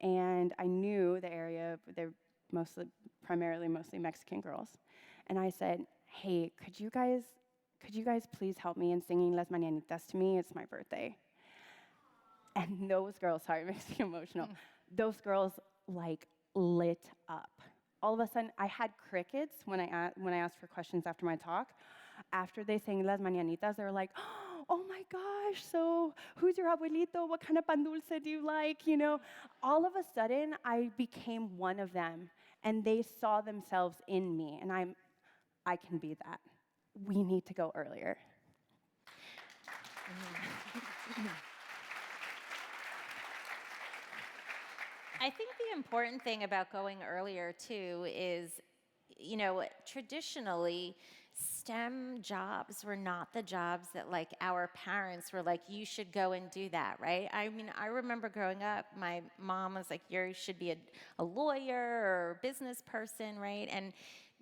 and I knew the area. They're primarily mostly Mexican girls, and I said, "Hey, could you guys please help me in singing Las Mañanitas to me? It's my birthday." And those girls, sorry, it makes me emotional. Those girls like lit up. All of a sudden, I had crickets when I asked for questions after my talk. After they sang Las Mañanitas, they were like, "Oh my gosh, so who's your abuelito? What kind of pan dulce do you like?" You know, all of a sudden, I became one of them, and they saw themselves in me, and I can be that. We need to go earlier. I think the important thing about going earlier too is, traditionally, STEM jobs were not the jobs that like our parents were like, you should go and do that, right? I mean, I remember growing up, my mom was like, you should be a lawyer or a business person, right? And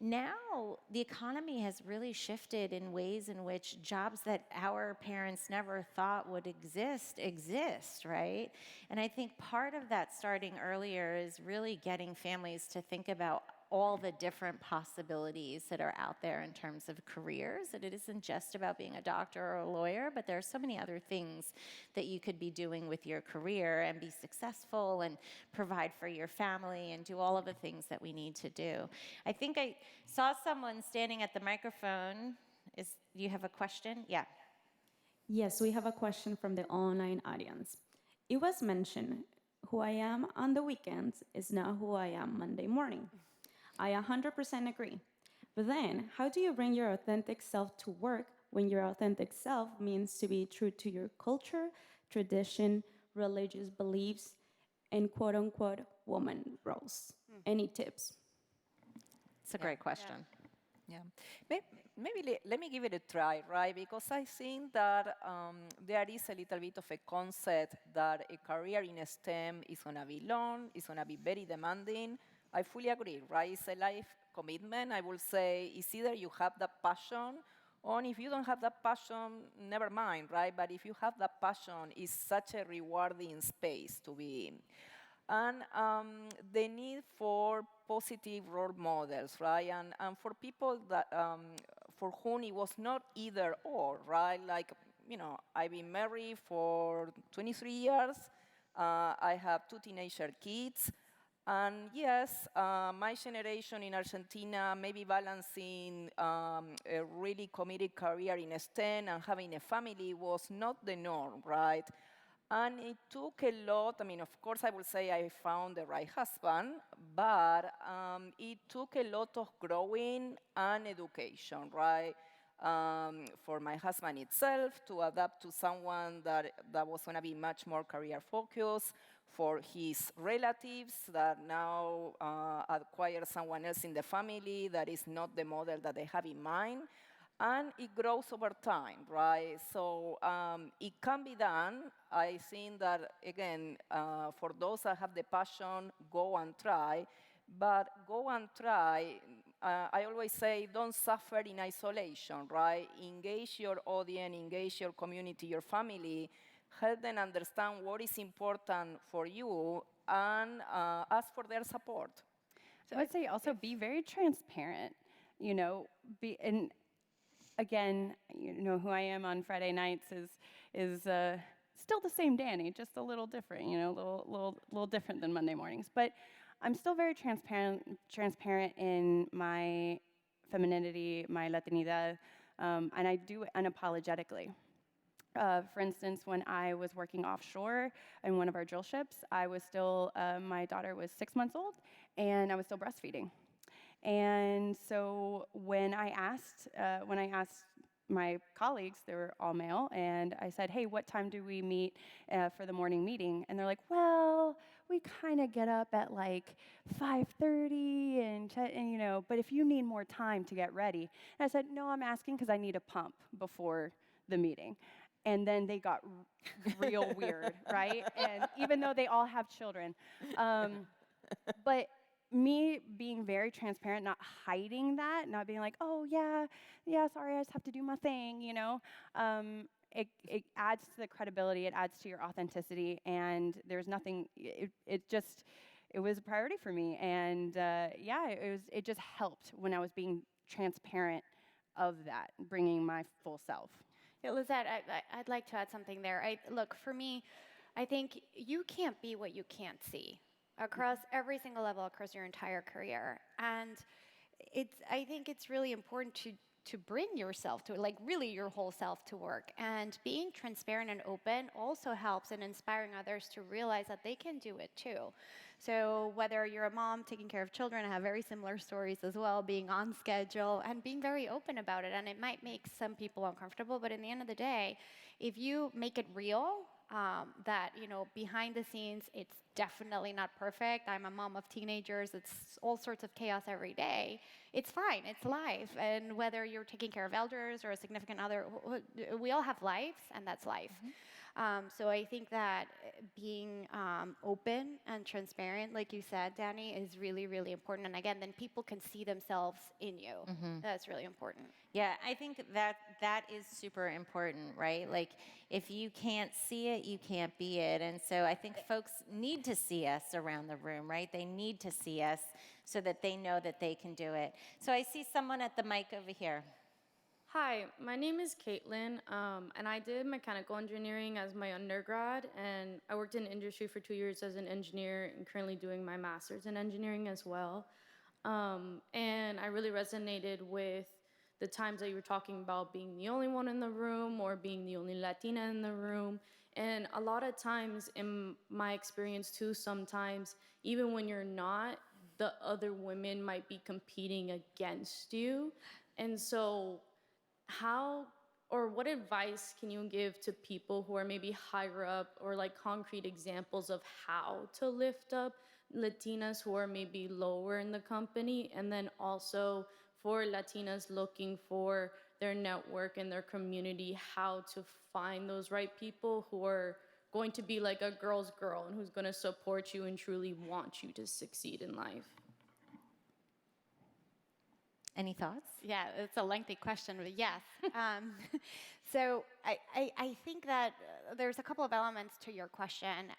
now the economy has really shifted in ways in which jobs that our parents never thought would exist, right? And I think part of that starting earlier is really getting families to think about all the different possibilities that are out there in terms of careers, that it isn't just about being a doctor or a lawyer, but there are so many other things that you could be doing with your career and be successful and provide for your family and do all of the things that we need to do. I think I saw someone standing at the microphone. Do you have a question? Yeah. Yes, we have a question from the online audience. It was mentioned, who I am on the weekends is not who I am Monday morning. I 100% agree. But then, how do you bring your authentic self to work when your authentic self means to be true to your culture, tradition, religious beliefs, and quote-unquote woman roles? Any tips? It's a great question. Yeah. Maybe let me give it a try, right? Because I think that there is a little bit of a concept that a career in STEM is going to be long, it's going to be very demanding. I fully agree, right? It's a life commitment. I will say it's either you have that passion, or if you don't have that passion, never mind, right? But if you have that passion, it's such a rewarding space to be in. And the need for positive role models, right? And for people that, for whom it was not either or, right? Like, I've been married for 23 years. I have 2 teenager kids. And yes, my generation in Argentina, maybe balancing a really committed career in STEM and having a family was not the norm, right? And it took a lot. I mean, of course, I will say I found the right husband, but it took a lot of growing and education, right? For my husband itself to adapt to someone that was going to be much more career focused, for his relatives that now acquire someone else in the family that is not the model that they have in mind. And it grows over time, right? So it can be done. I think that, again, for those that have the passion, go and try. But go and try. I always say, don't suffer in isolation, right? Engage your audience, engage your community, your family. Help them understand what is important for you, and ask for their support. So I would say also be very transparent. And again, who I am on Friday nights is still the same Danny, just a little different. A little different than Monday mornings. But I'm still very transparent in my femininity, my Latinidad, and I do it unapologetically. For instance, when I was working offshore in one of our drill ships, my daughter was 6 months old, and I was still breastfeeding. And so when I asked my colleagues, they were all male, and I said, "Hey, what time do we meet for the morning meeting?" And they're like, "Well, we kind of get up at like 5:30, and but if you need more time to get ready." And I said, "No, I'm asking because I need a pump before the meeting." and then they got real weird, right? And even though they all have children. But me being very transparent, not hiding that, not being like, oh, yeah, sorry, I just have to do my thing, you know? It adds to the credibility, it adds to your authenticity, and there's nothing, it was a priority for me. And it just helped when I was being transparent of that, bringing my full self. Yeah, Lizette, I'd like to add something there. Look, for me, I think you can't be what you can't see across every single level across your entire career. And I think it's really important to bring yourself to, like, really your whole self to work. And being transparent and open also helps in inspiring others to realize that they can do it too. So whether you're a mom taking care of children, I have very similar stories as well, being on schedule and being very open about it. And it might make some people uncomfortable, but in the end of the day, if you make it real, that, you know, behind the scenes, it's definitely not perfect. I'm a mom of teenagers. It's all sorts of chaos every day. It's fine. It's life. And whether you're taking care of elders or a significant other, we all have lives, and that's life. So I think that being open and transparent, like you said, Danny, is really, really important. And again, then people can see themselves in you. That's really important. Yeah, I think that is super important, right? Like, if you can't see it, you can't be it. And so I think folks need to see us around the room, right? They need to see us so that they know that they can do it. So I see someone at the mic over here. Hi, my name is Caitlin, and I did mechanical engineering as my undergrad, and I worked in industry for 2 years as an engineer and currently doing my master's in engineering as well. And I really resonated with the times that you were talking about being the only one in the room or being the only Latina in the room. And a lot of times in my experience too, sometimes, even when you're not, the other women might be competing against you. And so how or what advice can you give to people who are maybe higher up, or like concrete examples of how to lift up Latinas who are maybe lower in the company, and then also for Latinas looking for their network and their community, how to find those right people who are going to be like a girl's girl and who's going to support you and truly want you to succeed in life? Any thoughts? Yeah, it's a lengthy question, but yes. So I think that there's a couple of elements to your question.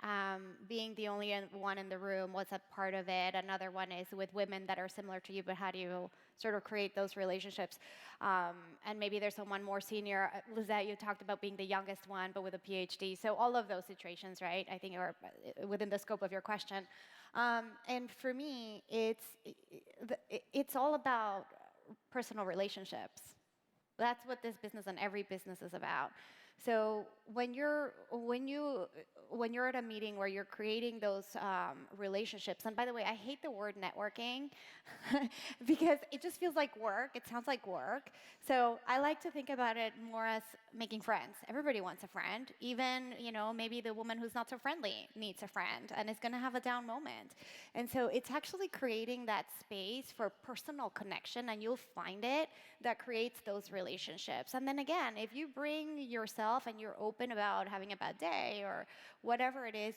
Being the only one in the room was a part of it. Another one is with women that are similar to you, but how do you sort of create those relationships? And maybe there's someone more senior. Lizette, you talked about being the youngest one, but with a PhD. So all of those situations, right, I think are within the scope of your question. And for me, it's all about personal relationships. That's what this business and every business is about. So when you're at a meeting where you're creating those relationships, and by the way, I hate the word networking because it just feels like work. It sounds like work. So I like to think about it more as making friends. Everybody wants a friend. Even, you know, maybe the woman who's not so friendly needs a friend and is going to have a down moment. And so it's actually creating that space for personal connection, and you'll find it, that creates those relationships. And then again, if you bring yourself and you're open about having a bad day or whatever it is,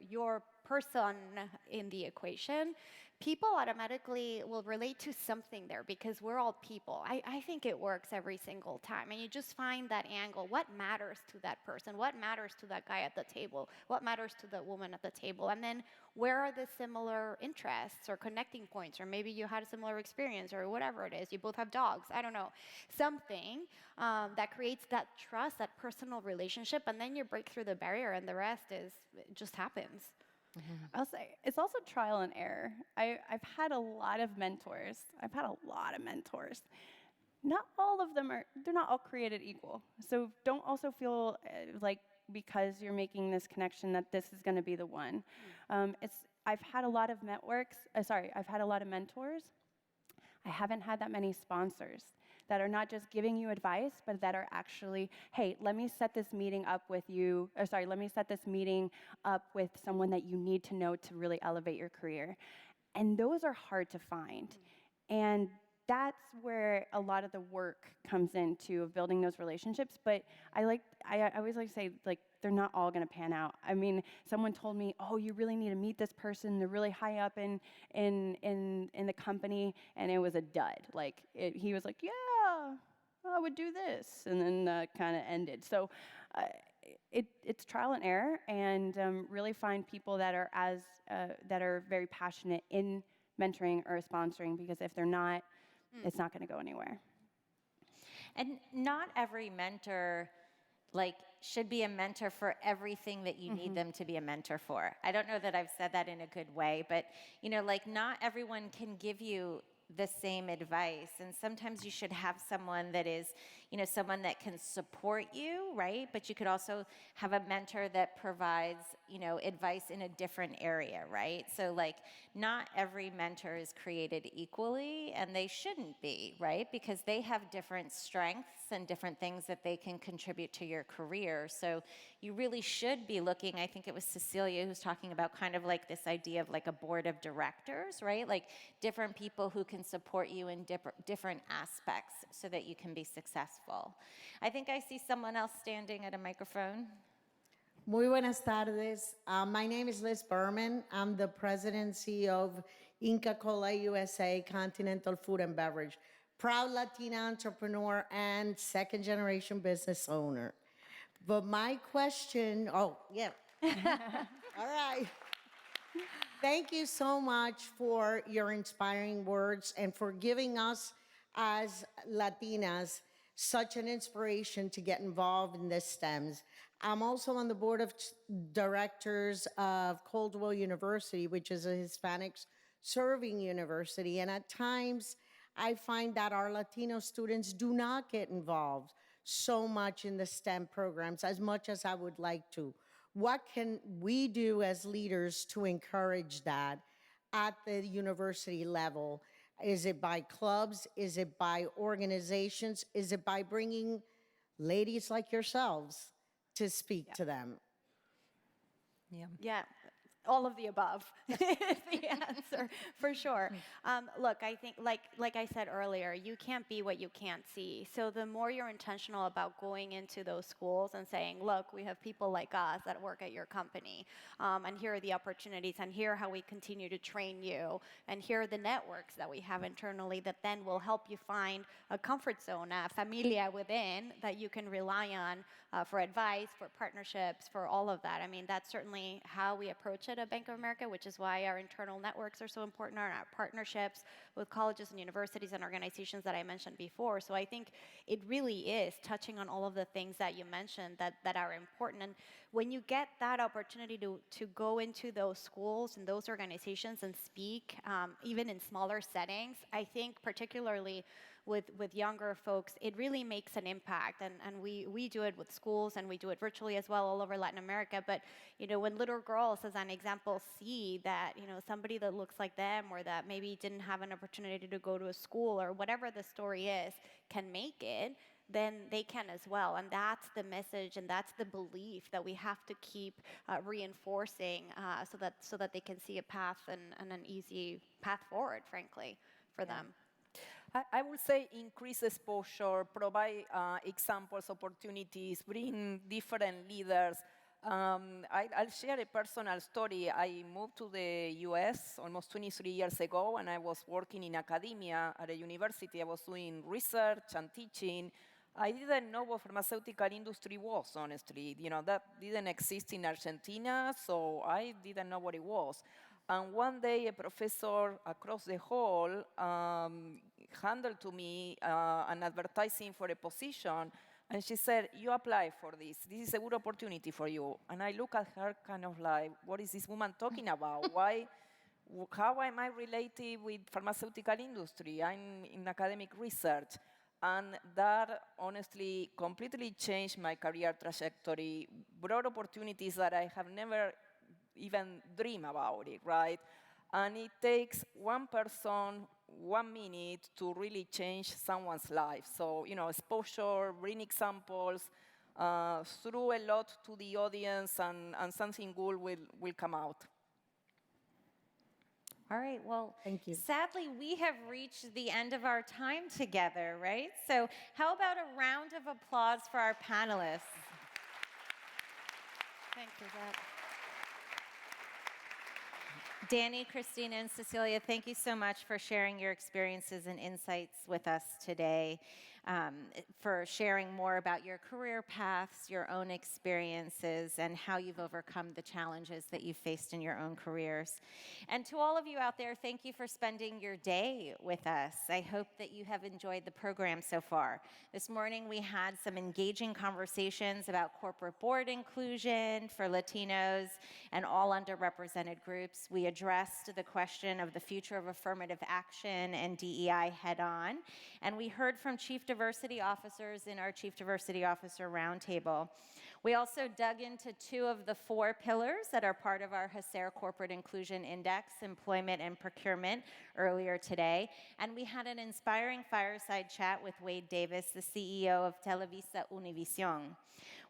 your person in the equation, people automatically will relate to something there because we're all people. I think it works every single time. And you just find that angle. What matters to that person? What matters to that guy at the table? What matters to the woman at the table? And then where are the similar interests or connecting points? Or maybe you had a similar experience or whatever it is. You both have dogs. I don't know. Something that creates that trust, that personal relationship. And then you break through the barrier and the rest it just happens. I'll say it's also trial and error. I've had a lot of mentors. Not all of them they're not all created equal. So don't also feel like because you're making this connection that this is going to be the one. I've had a lot of I've had a lot of mentors. I haven't had that many sponsors that are not just giving you advice, but that are actually, hey, let me set this meeting up with you, let me set this meeting up with someone that you need to know to really elevate your career. And those are hard to find. And that's where a lot of the work comes into of building those relationships. But I always like to say, like, they're not all going to pan out. I mean, someone told me, oh, you really need to meet this person. They're really high up in the company, and it was a dud. Like, he was like, yeah, I would do this, and then kind of ended. So it's trial and error, and really find people that are that are very passionate in mentoring or sponsoring, because if they're not, it's not going to go anywhere. And not every mentor should be a mentor for everything that you need them to be a mentor for. I don't know that I've said that in a good way, but not everyone can give you the same advice, and sometimes you should have someone that is someone that can support you, right? But you could also have a mentor that provides advice in a different area, right? So not every mentor is created equally, and they shouldn't be, right? Because they have different strengths and different things that they can contribute to your career. So you really should be looking, I think it was Cecilia who's talking about kind of like this idea of like a board of directors, right? Like different people who can support you in different aspects so that you can be successful. I think I see someone else standing at a microphone. Muy buenas tardes. My name is Liz Berman. I'm the president and CEO of Inca Cola USA Continental Food and Beverage. Proud Latina entrepreneur and second generation business owner. But my question, all right. Thank you so much for your inspiring words and for giving us as Latinas such an inspiration to get involved in this STEMs. I'm also on the board of directors of Coldwell University, which is a Hispanics serving university. And at times, I find that our Latino students do not get involved so much in the STEM programs as much as I would like to. What can we do as leaders to encourage that at the university level? Is it by clubs? Is it by organizations? Is it by bringing ladies like yourselves to speak to them? Yeah, all of the above is the answer, for sure. Look, I think, like I said earlier, you can't be what you can't see. So the more you're intentional about going into those schools and saying, look, we have people like us that work at your company, and here are the opportunities, and here how we continue to train you, and here are the networks that we have internally that then will help you find a comfort zone, a familia within that you can rely on for advice, for partnerships, for all of that. I mean, that's certainly how we approach it at Bank of America, which is why our internal networks are so important, our partnerships with colleges and universities and organizations that I mentioned before. So I think it really is touching on all of the things that you mentioned that are important. And when you get that opportunity to go into those schools and those organizations and speak, even in smaller settings, I think particularly with younger folks, it really makes an impact. And we do it with schools, and we do it virtually as well all over Latin America. But, when little girls, as an example, see that, somebody that looks like them or that maybe didn't have an opportunity to go to a school or whatever the story is can make it, then they can as well. And that's the message, and that's the belief that we have to keep reinforcing so that they can see a path and an easy path forward, frankly, for them. I would say increase exposure, provide examples, opportunities, bring different leaders. I'll share a personal story. I moved to the US almost 23 years ago, and I was working in academia at a university. I was doing research and teaching. I didn't know what pharmaceutical industry was, honestly. That didn't exist in Argentina, so I didn't know what it was. And one day, a professor across the hall handed to me an advertising for a position, and she said, you apply for this. This is a good opportunity for you. And I look at her kind of like, what is this woman talking about? How am I related with pharmaceutical industry? I'm in academic research. And that honestly completely changed my career trajectory, brought opportunities that I have never even dream about it, right? And it takes one person, 1 minute to really change someone's life. So, exposure, bring examples, through a lot to the audience, and something good will come out. All right, well, Thank you. Sadly, we have reached the end of our time together, right? So how about a round of applause for our panelists? Thank you, Zach. Danny, Christina, and Cecilia, thank you so much for sharing your experiences and insights with us today, for sharing more about your career paths, your own experiences, and how you've overcome the challenges that you've faced in your own careers. And to all of you out there, thank you for spending your day with us. I hope that you have enjoyed the program so far. This morning, we had some engaging conversations about corporate board inclusion for Latinos and all underrepresented groups. We addressed the question of the future of affirmative action and DEI head-on, and we heard from Chief Diversity Officers in our Chief Diversity Officer Roundtable. We also dug into 2 of the 4 pillars that are part of our HACER Corporate Inclusion Index, employment and procurement, earlier today, and we had an inspiring fireside chat with Wade Davis, the CEO of Televisa Univision.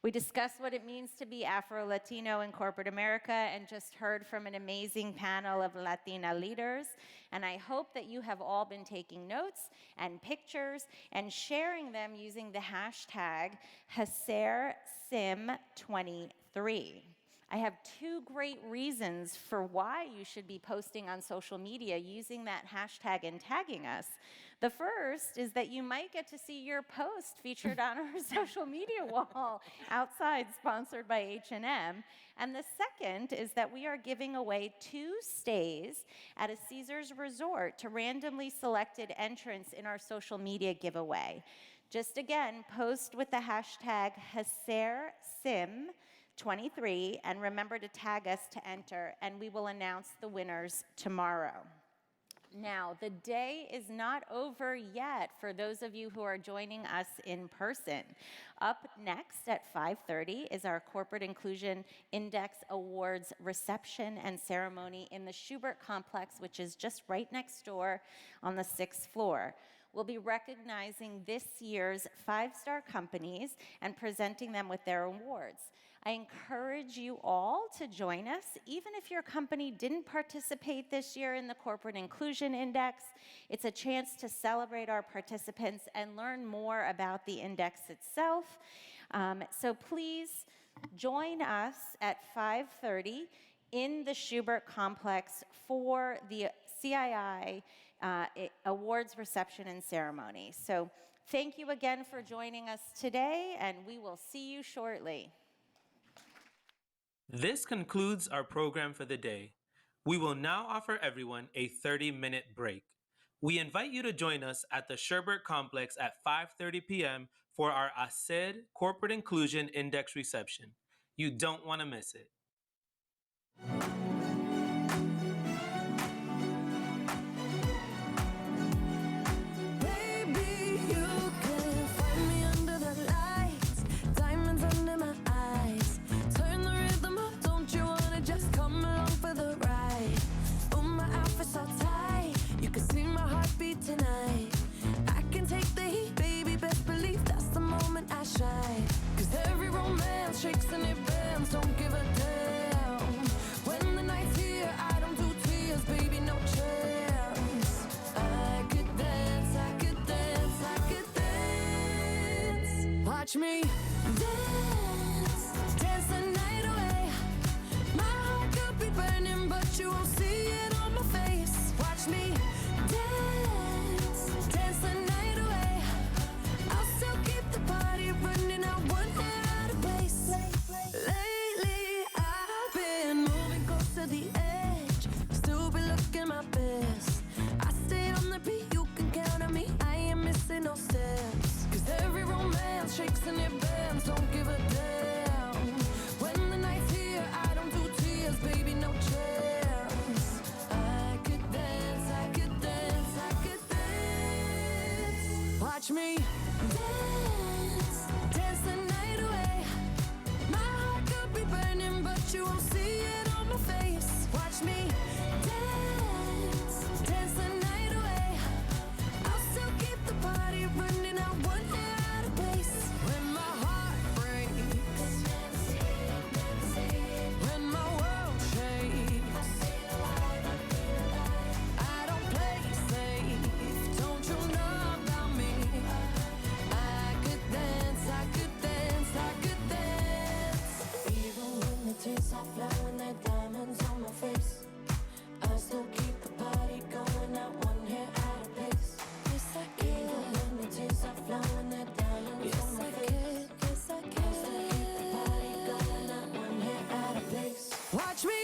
We discussed what it means to be Afro-Latino in corporate America and just heard from an amazing panel of Latina leaders. And I hope that you have all been taking notes and pictures and sharing them using the hashtag HACERSIM23. I have 2 great reasons for why you should be posting on social media using that hashtag and tagging us. The first is that you might get to see your post featured on our social media wall outside, sponsored by H&M. And the second is that we are giving away 2 stays at a Caesars resort to randomly selected entrants in our social media giveaway. Just again, post with the hashtag HACERSIM23 and remember to tag us to enter, and we will announce the winners tomorrow. Now, the day is not over yet for those of you who are joining us in person. Up next at 5:30 is our Corporate Inclusion Index Awards reception and ceremony in the Schubert Complex, which is just right next door on the 6th floor. We'll be recognizing this year's 5-star companies and presenting them with their awards. I encourage you all to join us, even if your company didn't participate this year in the Corporate Inclusion Index. It's a chance to celebrate our participants and learn more about the index itself. So please join us at 5:30 in the Schubert Complex for the CII awards reception and ceremony. So thank you again for joining us today, and we will see you shortly. This concludes our program for the day. We will now offer everyone a 30-minute break. We invite you to join us at the Sherbert Complex at 5:30 p.m. for our ACER Corporate Inclusion Index reception. You don't want to miss it. Tonight, I can take the heat, baby, best believe that's the moment I shine. 'Cause every romance shakes and it bends, don't give a damn. When the night's here, I don't do tears, baby, no chance. I could dance, I could dance, I could dance. Watch me dance, dance the night away. My heart could be burning, but you won't see it on my face. Watch me dance, dance the night away. I'll still keep the party running, I won't get out of place. Lately, I've been moving close to the edge, still be looking my best. I stay on the beat, you can count on me, I ain't missing no steps. 'Cause every romance shakes and it bends, don't give a damn. When the night's here, I don't do tears, baby, no chance. I could dance, I could dance, I could dance. Watch me dance, dance the night away. My heart could be burning, but you won't see it on my face. Watch me dance, dance the night away. I'll still keep the party running, I won't get out of place. When my heart breaks, when my world shakes, Watch me